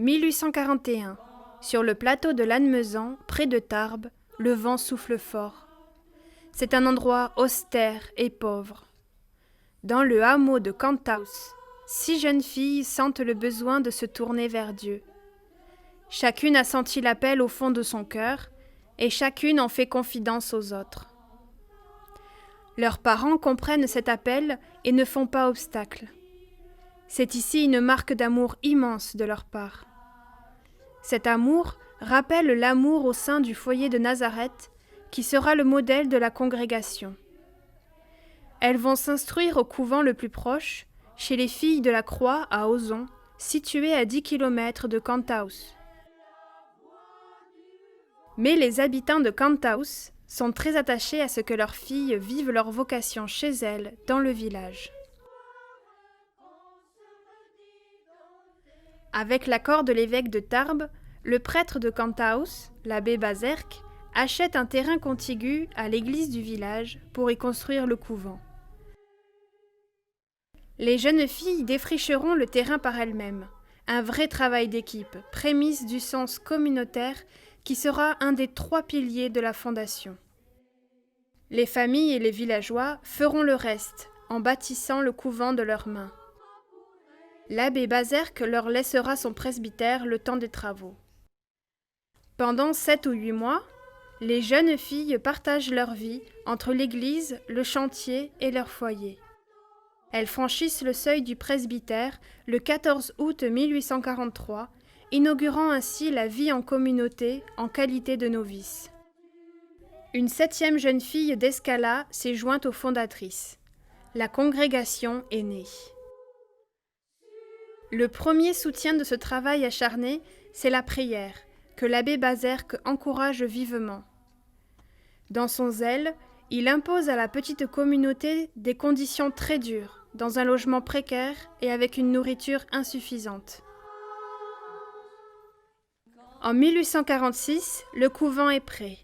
1841. Sur le plateau de Lannemezan, près de Tarbes, le vent souffle fort. C'est un endroit austère et pauvre. Dans le hameau de Cantaus, 6 jeunes filles sentent le besoin de se tourner vers Dieu. Chacune a senti l'appel au fond de son cœur, et chacune en fait confidence aux autres. Leurs parents comprennent cet appel et ne font pas obstacle. C'est ici une marque d'amour immense de leur part. Cet amour rappelle l'amour au sein du foyer de Nazareth, qui sera le modèle de la congrégation. Elles vont s'instruire au couvent le plus proche, chez les filles de la Croix à Ozon, situé à 10 km de Cantaus. Mais les habitants de Cantaus sont très attachés à ce que leurs filles vivent leur vocation chez elles, dans le village. Avec l'accord de l'évêque de Tarbes, le prêtre de Cantaus, l'abbé Bazerque, achète un terrain contigu à l'église du village pour y construire le couvent. Les jeunes filles défricheront le terrain par elles-mêmes, un vrai travail d'équipe, prémisse du sens communautaire qui sera un des 3 piliers de la fondation. Les familles et les villageois feront le reste en bâtissant le couvent de leurs mains. L'abbé Bazerque leur laissera son presbytère le temps des travaux. Pendant 7 ou 8 mois, les jeunes filles partagent leur vie entre l'église, le chantier et leur foyer. Elles franchissent le seuil du presbytère le 14 août 1843, inaugurant ainsi la vie en communauté en qualité de novice. Une 7e jeune fille d'Escala s'est jointe aux fondatrices. La congrégation est née. Le premier soutien de ce travail acharné, c'est la prière, que l'abbé Bazerque encourage vivement. Dans son zèle, il impose à la petite communauté des conditions très dures, dans un logement précaire et avec une nourriture insuffisante. En 1846, le couvent est prêt.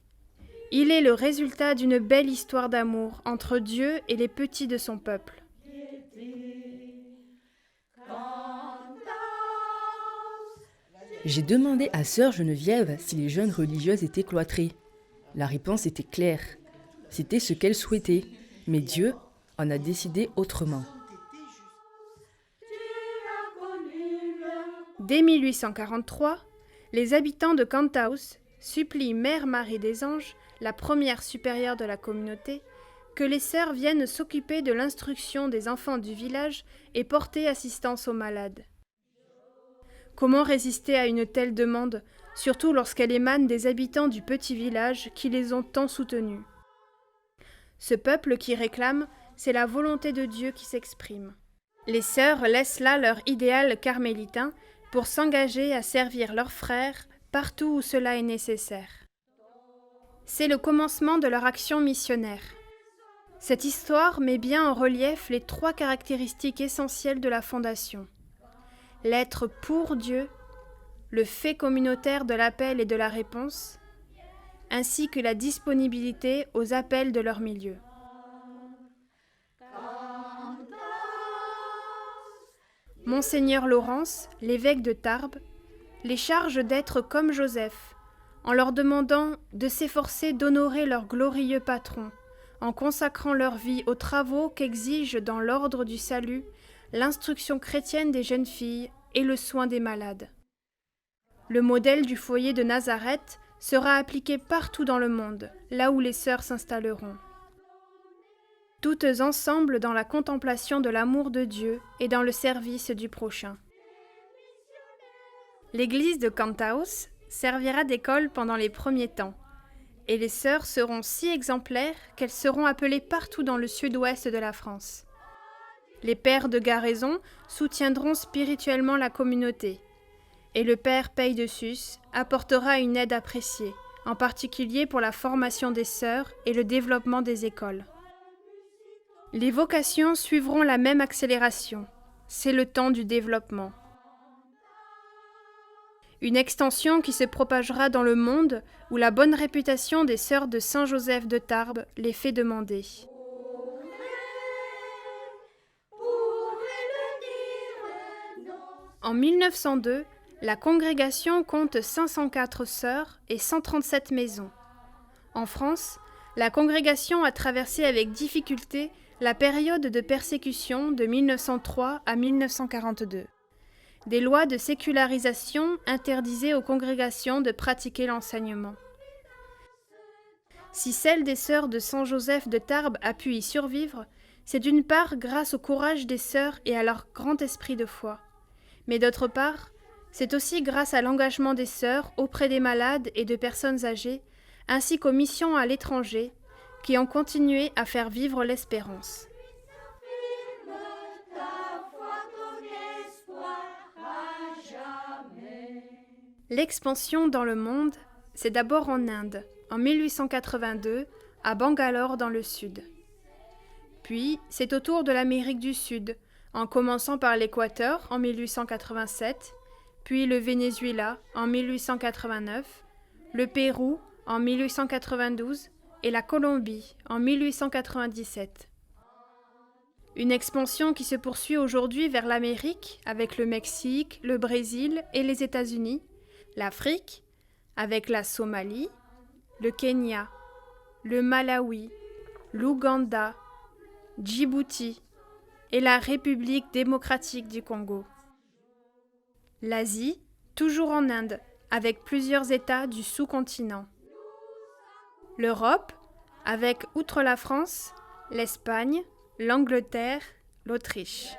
Il est le résultat d'une belle histoire d'amour entre Dieu et les petits de son peuple. J'ai demandé à sœur Geneviève si les jeunes religieuses étaient cloîtrées. La réponse était claire. C'était ce qu'elle souhaitait, mais Dieu en a décidé autrement. Dès 1843, les habitants de Cantaus supplient Mère Marie des Anges, la première supérieure de la communauté, que les sœurs viennent s'occuper de l'instruction des enfants du village et porter assistance aux malades. Comment résister à une telle demande, surtout lorsqu'elle émane des habitants du petit village qui les ont tant soutenus? Ce peuple qui réclame, c'est la volonté de Dieu qui s'exprime. Les sœurs laissent là leur idéal carmélitain pour s'engager à servir leurs frères partout où cela est nécessaire. C'est le commencement de leur action missionnaire. Cette histoire met bien en relief les 3 caractéristiques essentielles de la fondation. L'être pour Dieu, le fait communautaire de l'appel et de la réponse, ainsi que la disponibilité aux appels de leur milieu. Monseigneur Laurence, l'évêque de Tarbes, les charge d'être comme Joseph, en leur demandant de s'efforcer d'honorer leur glorieux patron, en consacrant leur vie aux travaux qu'exige dans l'ordre du salut l'instruction chrétienne des jeunes filles et le soin des malades. Le modèle du foyer de Nazareth sera appliqué partout dans le monde, là où les sœurs s'installeront. Toutes ensemble dans la contemplation de l'amour de Dieu et dans le service du prochain. L'église de Cantaus servira d'école pendant les premiers temps, et les sœurs seront si exemplaires qu'elles seront appelées partout dans le sud-ouest de la France. Les pères de Garaison soutiendront spirituellement la communauté, et le père Paye de Sus apportera une aide appréciée, en particulier pour la formation des sœurs et le développement des écoles. Les vocations suivront la même accélération. C'est le temps du développement. Une extension qui se propagera dans le monde où la bonne réputation des sœurs de Saint-Joseph de Tarbes les fait demander. En 1902, La congrégation compte 504 sœurs et 137 maisons. En France, la congrégation a traversé avec difficulté la période de persécution de 1903 à 1942. Des lois de sécularisation interdisaient aux congrégations de pratiquer l'enseignement. Si celle des sœurs de Saint-Joseph de Tarbes a pu y survivre, c'est d'une part grâce au courage des sœurs et à leur grand esprit de foi. Mais d'autre part, c'est aussi grâce à l'engagement des sœurs auprès des malades et de personnes âgées, ainsi qu'aux missions à l'étranger, qui ont continué à faire vivre l'espérance. L'expansion dans le monde, c'est d'abord en Inde, en 1882, à Bangalore dans le sud. Puis, c'est au tour de l'Amérique du Sud, en commençant par l'Équateur en 1887, puis le Venezuela en 1889, le Pérou en 1892 et la Colombie en 1897. Une expansion qui se poursuit aujourd'hui vers l'Amérique avec le Mexique, le Brésil et les États-Unis, l'Afrique avec la Somalie, le Kenya, le Malawi, l'Ouganda, Djibouti et la République démocratique du Congo. L'Asie, toujours en Inde, avec plusieurs États du sous-continent. L'Europe, avec, outre la France, l'Espagne, l'Angleterre, l'Autriche.